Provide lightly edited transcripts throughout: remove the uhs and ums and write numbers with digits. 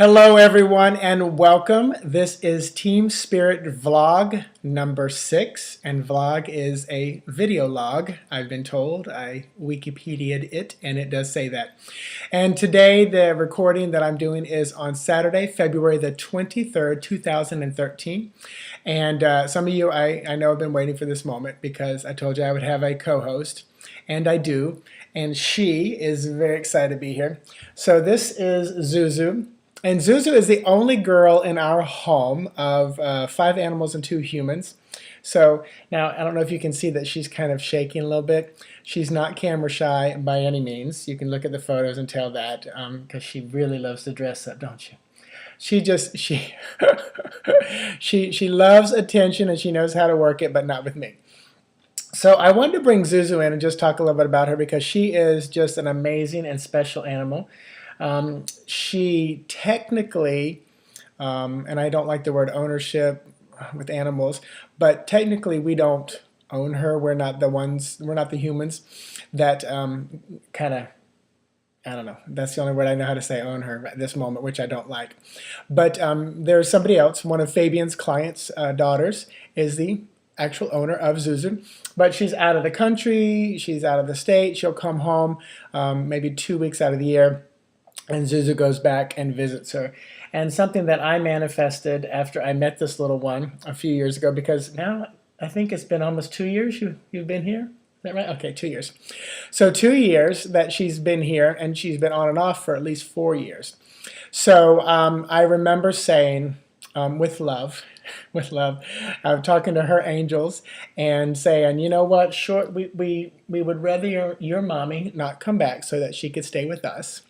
Hello everyone and welcome. This is Team Spirit Vlog number 6, and vlog is a video log, I've been told. I Wikipedia'd it and it does say that. And today the recording that I'm doing is on Saturday, February the 23rd, 2013. And some of you I know have been waiting for this moment because I told you I would have a co-host, and I do. And she is very excited to be here. So this is Zuzu. And Zuzu is the only girl in our home of 5 animals and 2 humans. So now I don't know if you can see that she's kind of shaking a little bit. She's not camera shy by any means. You can look at the photos and tell that because she really loves to dress up, don't you? She she loves attention and she knows how to work it, but not with me. So I wanted to bring Zuzu in and just talk a little bit about her because she is just an amazing and special animal. She technically, and I don't like the word ownership with animals, but technically we don't own her. We're not the humans that kind of, I don't know, that's the only word I know how to say, own her at this moment, which I don't like. But there's somebody else, one of Fabian's clients' daughters is the actual owner of Zuzu, but she's out of the country, she's out of the state, she'll come home maybe 2 weeks out of the year, and Zuzu goes back and visits her. And something that I manifested after I met this little one a few years ago, because now I think it's been almost 2 years you've been here. Is that right? Okay, 2 years. So 2 years that she's been here, and she's been on and off for at least 4 years. So I remember saying, with love, talking to her angels and saying, you know what, we would rather your mommy not come back so that she could stay with us.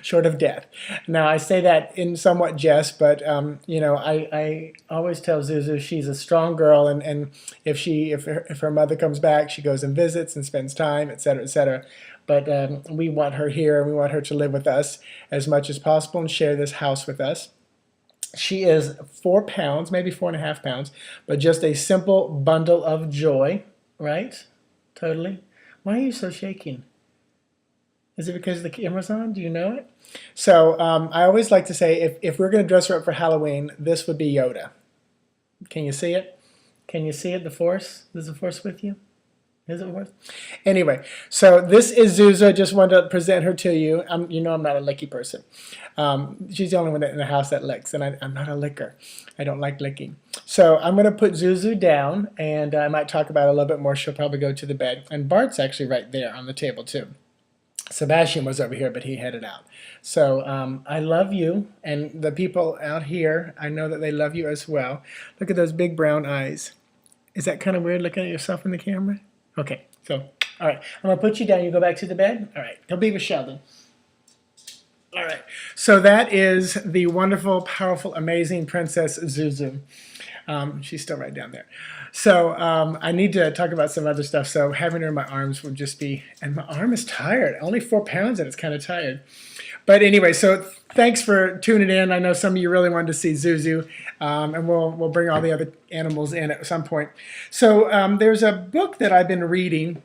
Short of death. Now I say that in somewhat jest, but you know, I always tell Zuzu she's a strong girl, and if her mother comes back, she goes and visits and spends time, etc., etc. But we want her here, and we want her to live with us as much as possible and share this house with us. She is 4 pounds, maybe 4.5 pounds, but just a simple bundle of joy, right? Totally. Why are you so shaking? Is it because the camera's on? Do you know it? So I always like to say, if we're going to dress her up for Halloween, this would be Yoda. Can you see it? Can you see it, the Force? Is the Force with you? Is it Force? Anyway, so this is Zuzu. I just wanted to present her to you. You know I'm not a licky person. She's the only one in the house that licks, and I'm not a licker. I don't like licking. So I'm going to put Zuzu down, and I might talk about it a little bit more. She'll probably go to the bed. And Bart's actually right there on the table, too. Sebastian was over here, but he headed out. So I love you, and the people out here, I know that they love you as well. Look at those big brown eyes. Is that kind of weird looking at yourself in the camera? Okay, so, all right. I'm going to put you down. You go back to the bed? All right. Go be with Sheldon. All right. So that is the wonderful, powerful, amazing Princess Zuzu. She's still right down there. So I need to talk about some other stuff. So having her in my arms would just be, and my arm is tired. Only 4 pounds and it's kind of tired. But anyway, so thanks for tuning in. I know some of you really wanted to see Zuzu, and we'll bring all the other animals in at some point. So there's a book that I've been reading.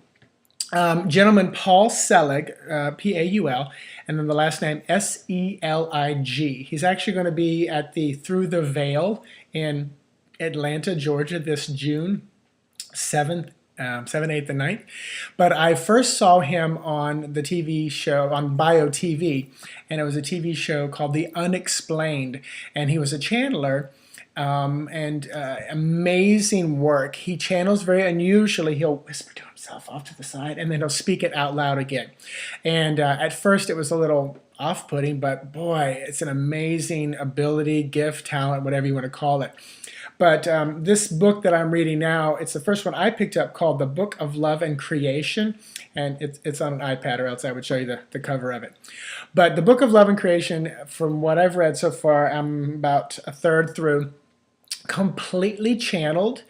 Gentleman Paul Selig, P-A-U-L, and then the last name S-E-L-I-G. He's actually going to be at the Through the Veil in Atlanta, Georgia this June 7th, 7th, 8th, and 9th. But I first saw him on the TV show, on Bio TV, and it was a TV show called The Unexplained, and he was a channeler, and amazing work. He channels very unusually. He'll whisper to himself off to the side, and then he'll speak it out loud again. And at first it was a little off-putting, but boy, it's an amazing ability, gift, talent, whatever you want to call it. But this book that I'm reading now, it's the first one I picked up, called The Book of Love and Creation. And it's on an iPad, or else I would show you the cover of it. But The Book of Love and Creation, from what I've read so far, I'm about a third through, completely channeled.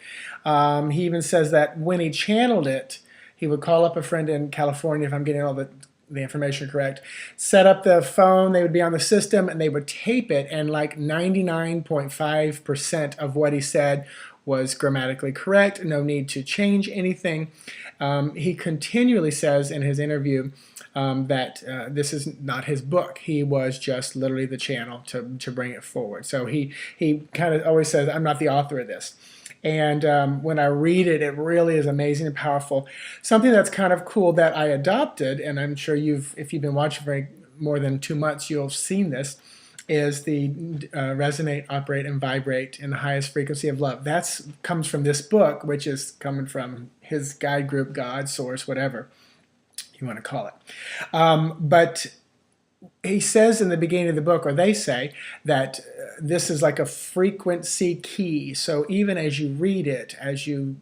He even says that when he channeled it, he would call up a friend in California, if I'm getting all the information correct, set up the phone, they would be on the system, and they would tape it, and like 99.5% of what he said was grammatically correct, no need to change anything. He continually says in his interview that this is not his book. He was just literally the channel to bring it forward. So he kind of always says, I'm not the author of this. And when I read it, it really is amazing and powerful. Something that's kind of cool that I adopted, and I'm sure if you've been watching for more than 2 months, you'll have seen this, is the resonate, operate, and vibrate in the highest frequency of love. That comes from this book, which is coming from his guide group, God, source, whatever you want to call it. But he says in the beginning of the book, or they say, that this is like a frequency key. So even as you read it, as you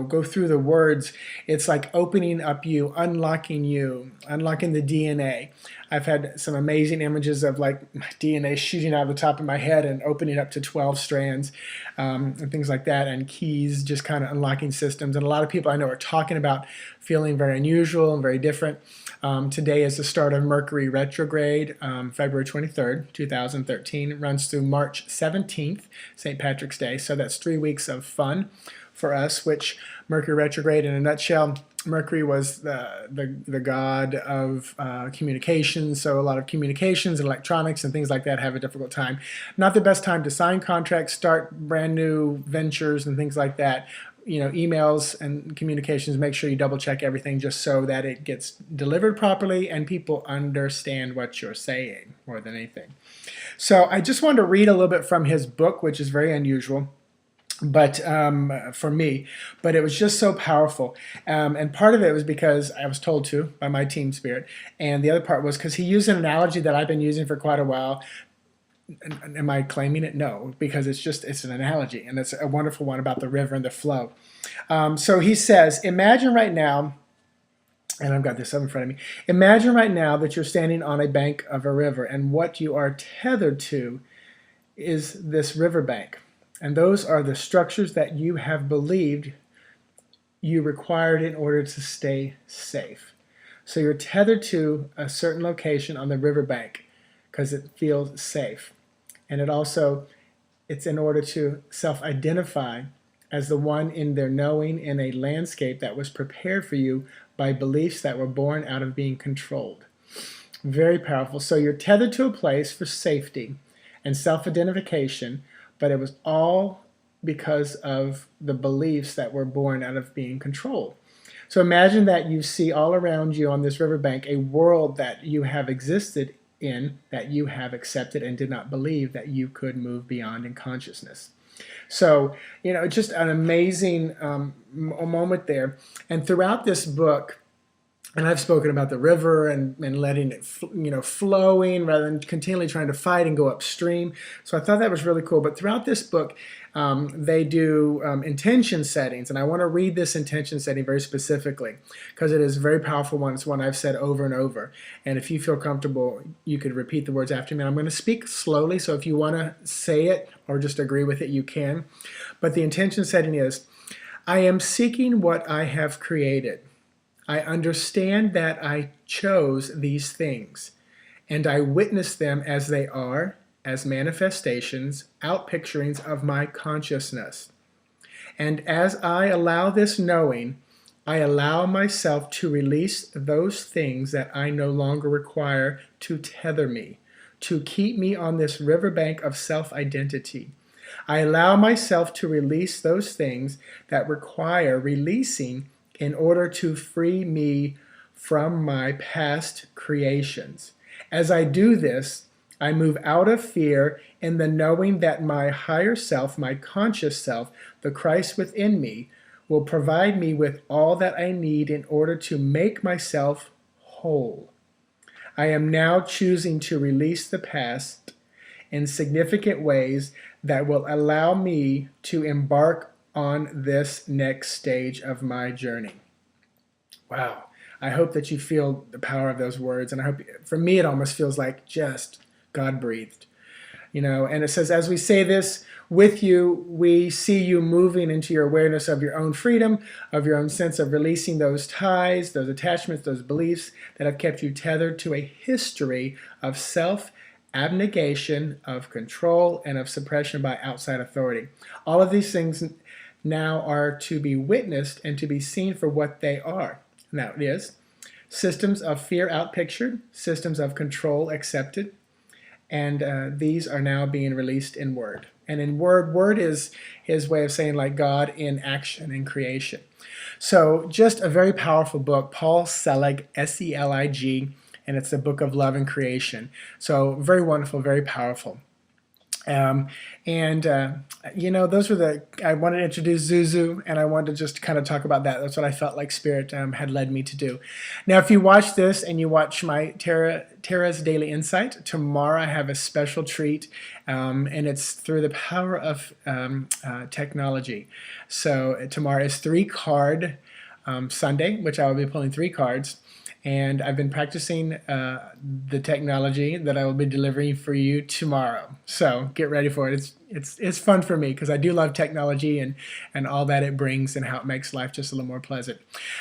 go through the words, it's like opening up you, unlocking the DNA. I've had some amazing images of like my DNA shooting out of the top of my head and opening up to 12 strands and things like that, and keys just kind of unlocking systems. And a lot of people I know are talking about feeling very unusual and very different. Today is the start of Mercury retrograde, February 23rd, 2013. It runs through March 17th, St. Patrick's Day. So that's 3 weeks of fun for us, which Mercury retrograde, in a nutshell, Mercury was the god of communications, so a lot of communications and electronics and things like that have a difficult time. Not the best time to sign contracts, start brand new ventures and things like that. Emails and communications, make sure you double check everything just so that it gets delivered properly and people understand what you're saying more than anything. So I just wanted to read a little bit from his book, which is very unusual, but for me, but it was just so powerful. And part of it was because I was told to by my team spirit, and the other part was because he used an analogy that I've been using for quite a while. Am I claiming it? No, because it's an analogy, and it's a wonderful one about the river and the flow. So he says, imagine right now, and I've got this up in front of me, imagine right now that you're standing on a bank of a river, and what you are tethered to is this riverbank. And those are the structures that you have believed you required in order to stay safe. So you're tethered to a certain location on the riverbank because it feels safe. And it's in order to self-identify as the one in their knowing in a landscape that was prepared for you by beliefs that were born out of being controlled. Very powerful. So you're tethered to a place for safety and self-identification, but it was all because of the beliefs that were born out of being controlled. So imagine that you see all around you on this riverbank a world that you have existed in, that you have accepted and did not believe that you could move beyond in consciousness. So, just an amazing moment there. And throughout this book, and I've spoken about the river and letting it, flowing rather than continually trying to fight and go upstream. So I thought that was really cool. But throughout this book, they do intention settings. And I want to read this intention setting very specifically because it is a very powerful one. It's one I've said over and over. And if you feel comfortable, you could repeat the words after me. And I'm going to speak slowly. So if you want to say it or just agree with it, you can. But the intention setting is, I am seeking what I have created. I understand that I chose these things, and I witness them as they are, as manifestations, outpicturings of my consciousness. And as I allow this knowing, I allow myself to release those things that I no longer require to tether me, to keep me on this riverbank of self-identity. I allow myself to release those things that require releasing in order to free me from my past creations. As I do this, I move out of fear in the knowing that my higher self, my conscious self, the Christ within me, will provide me with all that I need in order to make myself whole. I am now choosing to release the past in significant ways that will allow me to embark on this next stage of my journey. Wow. I hope that you feel the power of those words. And I hope, for me, it almost feels like just God breathed. And it says, as we say this with you, we see you moving into your awareness of your own freedom, of your own sense of releasing those ties, those attachments, those beliefs that have kept you tethered to a history of self-abnegation, of control, and of suppression by outside authority. All of these things now are to be witnessed and to be seen for what they are. Now it is systems of fear outpictured, systems of control accepted, and these are now being released in Word. And in Word is his way of saying like God in action, in creation. So just a very powerful book, Paul Selig, S-E-L-I-G, and it's a book of love and creation. So very wonderful, very powerful. You know, those were I wanted to introduce Zuzu, and I wanted to just kind of talk about that. That's what I felt like Spirit had led me to do. Now, if you watch this and you watch my Tara's Daily Insight, tomorrow I have a special treat, and it's through the power of technology. So tomorrow is 3-card Sunday, which I will be pulling 3 cards. And I've been practicing the technology that I will be delivering for you tomorrow. So get ready for it. It's fun for me because I do love technology and all that it brings and how it makes life just a little more pleasant.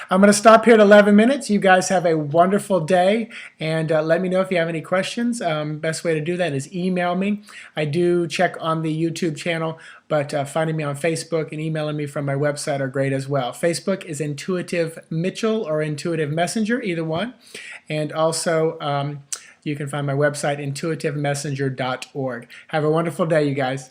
I'm going to stop here at 11 minutes. You guys have a wonderful day, and let me know if you have any questions. Best way to do that is email me. I do check on the YouTube channel, but finding me on Facebook and emailing me from my website are great as well. Facebook is Intuitive Mitchell or Intuitive Messenger, either one. And also, you can find my website, intuitivemessenger.org. Have a wonderful day, you guys.